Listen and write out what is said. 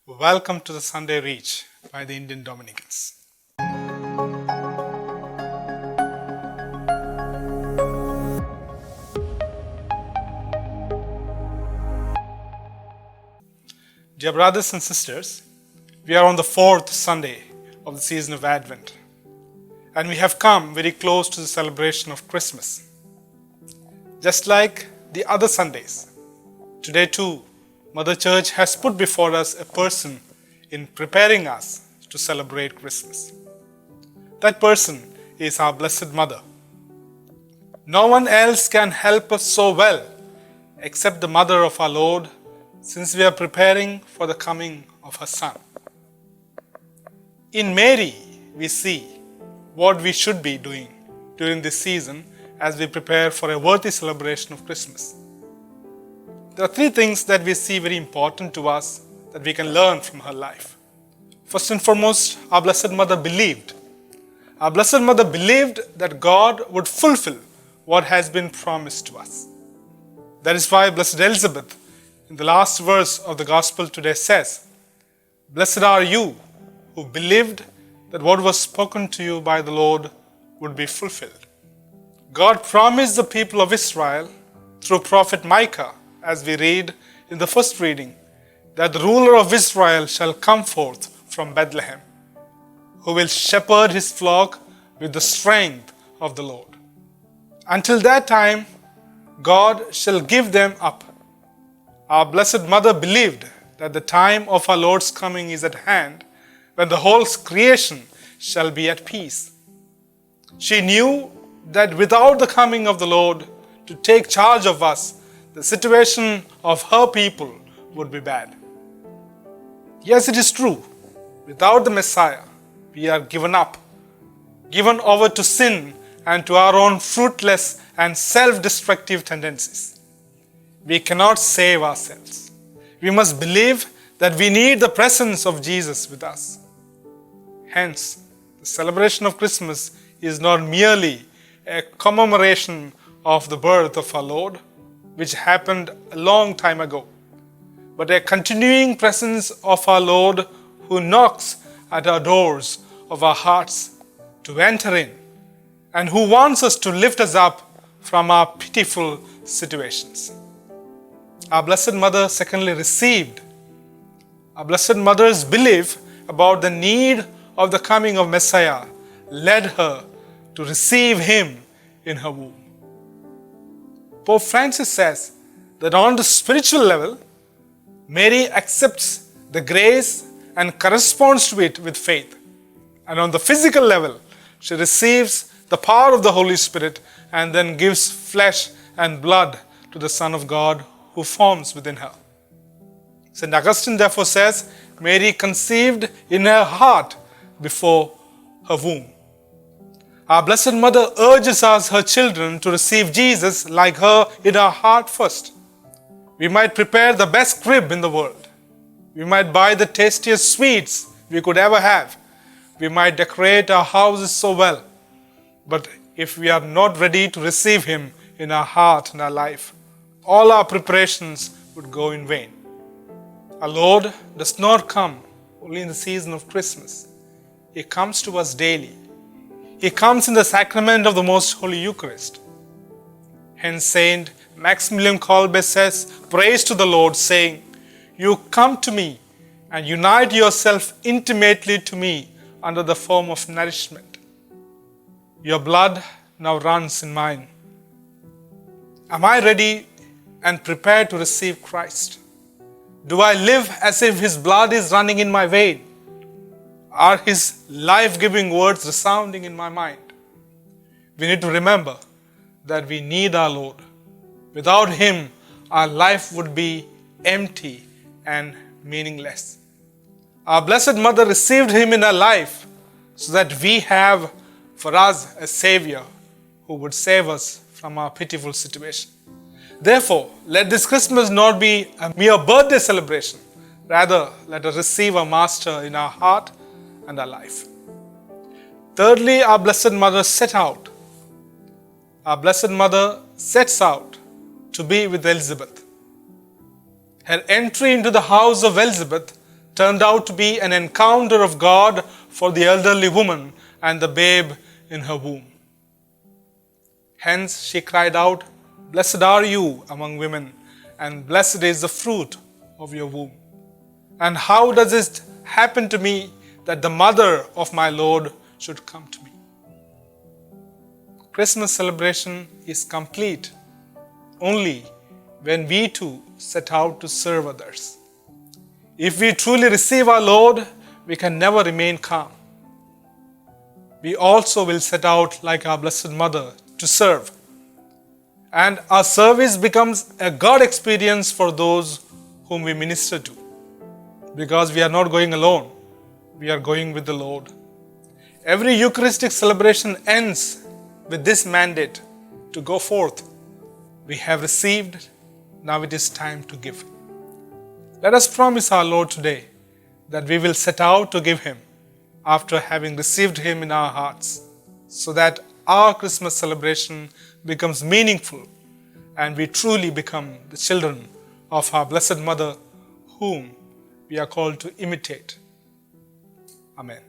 Welcome to the Sunday Reach by the Indian Dominicans. Dear brothers and sisters, we are on the fourth Sunday of the season of Advent, and we have come very close to the celebration of Christmas. Just like the other Sundays, today too, Mother Church has put before us a person in preparing us to celebrate Christmas. That person is our Blessed Mother. No one else can help us so well except the Mother of our Lord, since we are preparing for the coming of her Son. In Mary, we see what we should be doing during this season as we prepare for a worthy celebration of Christmas. There are three things that we see very important to us that we can learn from her life. First and foremost, our Blessed Mother believed. Our Blessed Mother believed that God would fulfill what has been promised to us. That is why Blessed Elizabeth, in the last verse of the Gospel today says, "Blessed are you who believed that what was spoken to you by the Lord would be fulfilled." God promised the people of Israel through prophet Micah, as we read in the first reading, that the ruler of Israel shall come forth from Bethlehem, who will shepherd his flock with the strength of the Lord. Until that time, God shall give them up. Our Blessed Mother believed that the time of our Lord's coming is at hand, when the whole creation shall be at peace. She knew that without the coming of the Lord to take charge of us, the situation of her people would be bad. Yes, it is true. Without the Messiah, we are given up, given over to sin and to our own fruitless and self-destructive tendencies. We cannot save ourselves. We must believe that we need the presence of Jesus with us. Hence, the celebration of Christmas is not merely a commemoration of the birth of our Lord, which happened a long time ago, but a continuing presence of our Lord who knocks at our doors of our hearts to enter in, and who wants us to lift us up from our pitiful situations. Our Blessed Mother secondly received. Our Blessed Mother's belief about the need of the coming of Messiah led her to receive him in her womb. Pope Francis says that on the spiritual level, Mary accepts the grace and corresponds to it with faith. And on the physical level, she receives the power of the Holy Spirit and then gives flesh and blood to the Son of God who forms within her. St. Augustine therefore says, Mary conceived in her heart before her womb. Our Blessed Mother urges us, her children, to receive Jesus like her in our heart first. We might prepare the best crib in the world. We might buy the tastiest sweets we could ever have. We might decorate our houses so well. But if we are not ready to receive him in our heart and our life, all our preparations would go in vain. Our Lord does not come only in the season of Christmas. He comes to us daily. He comes in the sacrament of the Most Holy Eucharist. Hence Saint Maximilian Kolbe says, "Praise to the Lord, saying, you come to me and unite yourself intimately to me under the form of nourishment. Your blood now runs in mine." Am I ready and prepared to receive Christ? Do I live as if his blood is running in my vein? Are his life-giving words resounding in my mind? We need to remember that we need our Lord. Without him, our life would be empty and meaningless. Our Blessed Mother received him in her life so that we have for us a Savior who would save us from our pitiful situation. Therefore, let this Christmas not be a mere birthday celebration. Rather, let us receive our Master in our heart and our life. Thirdly, our Blessed Mother set out. Our Blessed Mother sets out to be with Elizabeth. Her entry into the house of Elizabeth turned out to be an encounter of God for the elderly woman and the babe in her womb. Hence she cried out, "Blessed are you among women, and blessed is the fruit of your womb. And how does it happen to me that the mother of my Lord should come to me?" Christmas celebration is complete only when we too set out to serve others. If we truly receive our Lord, we can never remain calm. We also will set out like our Blessed Mother to serve. And our service becomes a God experience for those whom we minister to. Because we are not going alone, we are going with the Lord. Every Eucharistic celebration ends with this mandate to go forth. We have received, now it is time to give. Let us promise our Lord today that we will set out to give Him after having received Him in our hearts, so that our Christmas celebration becomes meaningful and we truly become the children of our Blessed Mother, whom we are called to imitate. Amen.